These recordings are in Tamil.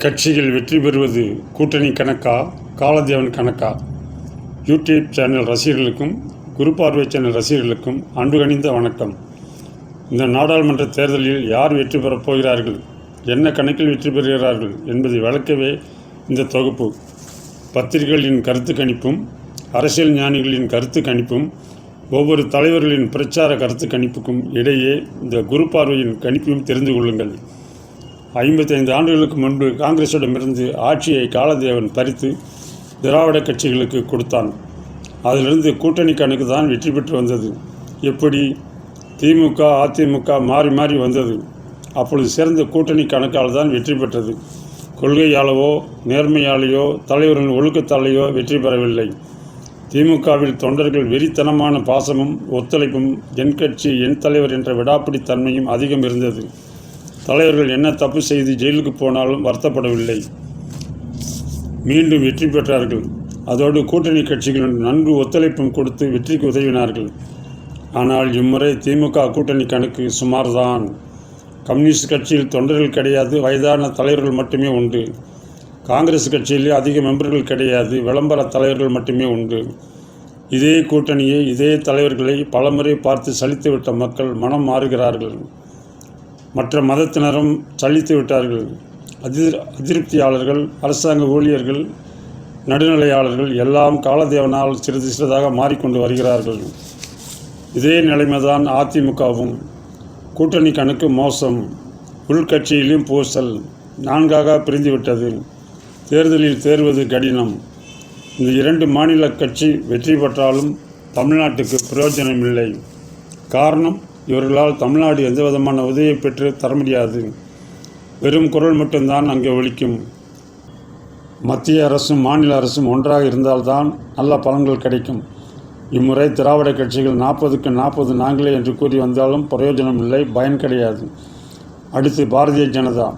கட்சிகள் வெற்றி பெறுவது கூட்டணி கணக்கா, காலதேவன் கணக்கா? யூடியூப் சேனல் ரசிகர்களுக்கும் குரு பார்வை சேனல் ரசிகர்களுக்கும் அன்பு கனிந்த வணக்கம். இந்த நாடாளுமன்ற தேர்தலில் யார் வெற்றி பெறப் போகிறார்கள், என்ன கணக்கில் வெற்றி பெறுகிறார்கள் என்பதை விளக்கவே இந்த தொகுப்பு. பத்திரிகைகளின் கருத்து கணிப்பும், அரசியல் ஞானிகளின் கருத்து கணிப்பும், ஒவ்வொரு தலைவர்களின் பிரச்சார கருத்து கணிப்புக்கும் இடையே இந்த குரு பார்வையின் கணிப்பையும் தெரிந்து கொள்ளுங்கள். 55 ஆண்டுகளுக்கு முன்பு காங்கிரஸிடமிருந்து ஆட்சியை காலதேவன் பறித்து திராவிட கட்சிகளுக்கு கொடுத்தான். அதிலிருந்து கூட்டணி கணக்கு தான் வெற்றி பெற்று வந்தது. எப்படி திமுக அதிமுக மாறி மாறி வந்தது. அப்பொழுது சேர்ந்த கூட்டணி கணக்கால் தான் வெற்றி பெற்றது. கொள்கையாலேயோ நேர்மையாலேயோ தலைவர்களின் ஒழுக்கத்தாலேயோ வெற்றி பெறவில்லை. திமுகவில் தொண்டர்கள் வெறித்தனமான பாசமும் ஒத்துழைப்பும், என் கட்சி என் தலைவர் என்ற விடாப்பிடி தன்மையும் அதிகம் இருந்தது. தலைவர்கள் என்ன தப்பு செய்து ஜெயிலுக்கு போனாலும் வருத்தப்படவில்லை, மீண்டும் வெற்றி பெற்றார்கள். அதோடு கூட்டணி கட்சிகள் நன்கு ஒத்துழைப்பும் கொடுத்து வெற்றிக்கு உதவினார்கள். ஆனால் இம்முறை திமுக கூட்டணி கணக்கு சுமார்தான். கம்யூனிஸ்ட் கட்சியில் தொண்டர்கள் கிடையாது, வயதான தலைவர்கள் மட்டுமே உண்டு. காங்கிரஸ் கட்சியிலே அதிக மெம்பர்கள் கிடையாது, விளம்பர தலைவர்கள் மட்டுமே உண்டு. இதே கூட்டணியை இதே தலைவர்களை பலமுறை பார்த்து சலித்துவிட்ட மக்கள் மனம் மாறுகிறார்கள். மற்ற மதத்தினரும் சலித்து விட்டார்கள். அதிருப்தியாளர்கள், அரசாங்க ஊழியர்கள், நடுநிலையாளர்கள் எல்லாம் காலதேவனால் சிறிது சிறிதாக மாறிக்கொண்டு வருகிறார்கள். இதே நிலைமைதான் அதிமுகவும். கூட்டணி கணக்கு மோசம், உள்கட்சியிலும் பூசல், 4ஆக பிரிந்துவிட்டது. தேர்தலில் தேர்வது கடினம். இந்த 2 மாநில கட்சி வெற்றி பெற்றாலும் தமிழ்நாட்டுக்கு பிரயோஜனமில்லை. காரணம், இவர்களால் தமிழ்நாடு எந்த விதமான உதவியை பெற்று தர முடியாது. வெறும் குரல் மட்டும்தான் அங்கே ஒலிக்கும். மத்திய அரசும் மாநில அரசும் ஒன்றாக இருந்தால்தான் நல்ல பலன்கள் கிடைக்கும். இம்முறை திராவிட கட்சிகள் 40க்கு 40 நாங்களே என்று கூறி வந்தாலும் பிரயோஜனம் இல்லை, பயன் கிடையாது. அடுத்து பாரதிய ஜனதா.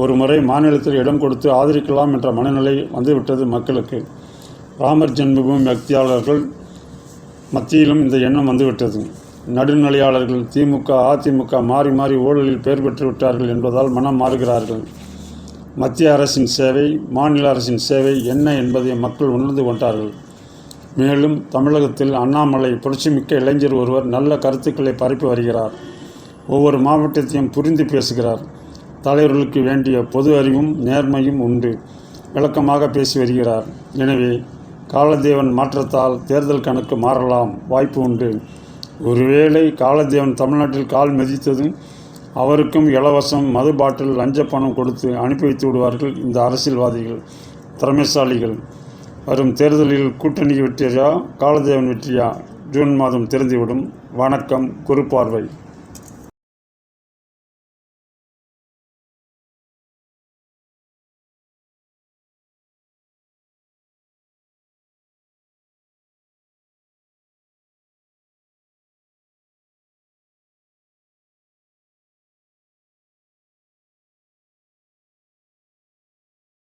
ஒரு முறை மாநிலத்தில் இடம் கொடுத்து ஆதரிக்கலாம் என்ற மனநிலை வந்துவிட்டது மக்களுக்கு. ராமர் ஜென்மபூமி பக்தியாளர்கள் மத்தியிலும் இந்த எண்ணம் வந்துவிட்டது. நடுநிலையாளர்கள் திமுக அதிமுக மாறி மாறி ஊழலில் பெயர் பெற்று விட்டார்கள் என்பதால் மனம் மாறுகிறார்கள். மத்திய அரசின் சேவை, மாநில அரசின் சேவை என்ன என்பதை மக்கள் உணர்ந்து கொண்டார்கள். மேலும் தமிழகத்தில் அண்ணாமலை புரட்சிமிக்க இளைஞர் ஒருவர் நல்ல கருத்துக்களை பரப்பி வருகிறார். ஒவ்வொரு மாவட்டத்தையும் புரிந்து பேசுகிறார். தலைவர்களுக்கு வேண்டிய பொது அறிவும் நேர்மையும் உண்டு. விளக்கமாக பேசி வருகிறார். எனவே காலதேவன் மாற்றத்தால் தேர்தல் கணக்கு மாறலாம், வாய்ப்பு உண்டு. ஒருவேளை காலதேவன் தமிழ்நாட்டில் கால் மிதித்ததும் அவருக்கும் இலவசம் மது பாட்டில் லஞ்ச பணம் கொடுத்து அனுப்பி வைத்து விடுவார்கள் இந்த அரசியல்வாதிகள், திறமைசாலிகள். வரும் தேர்தலில் கூட்டணி வெற்றியா காலதேவன் வெற்றியா ஜூன் மாதம் தெரிந்துவிடும். வணக்கம். குரு பார்வை.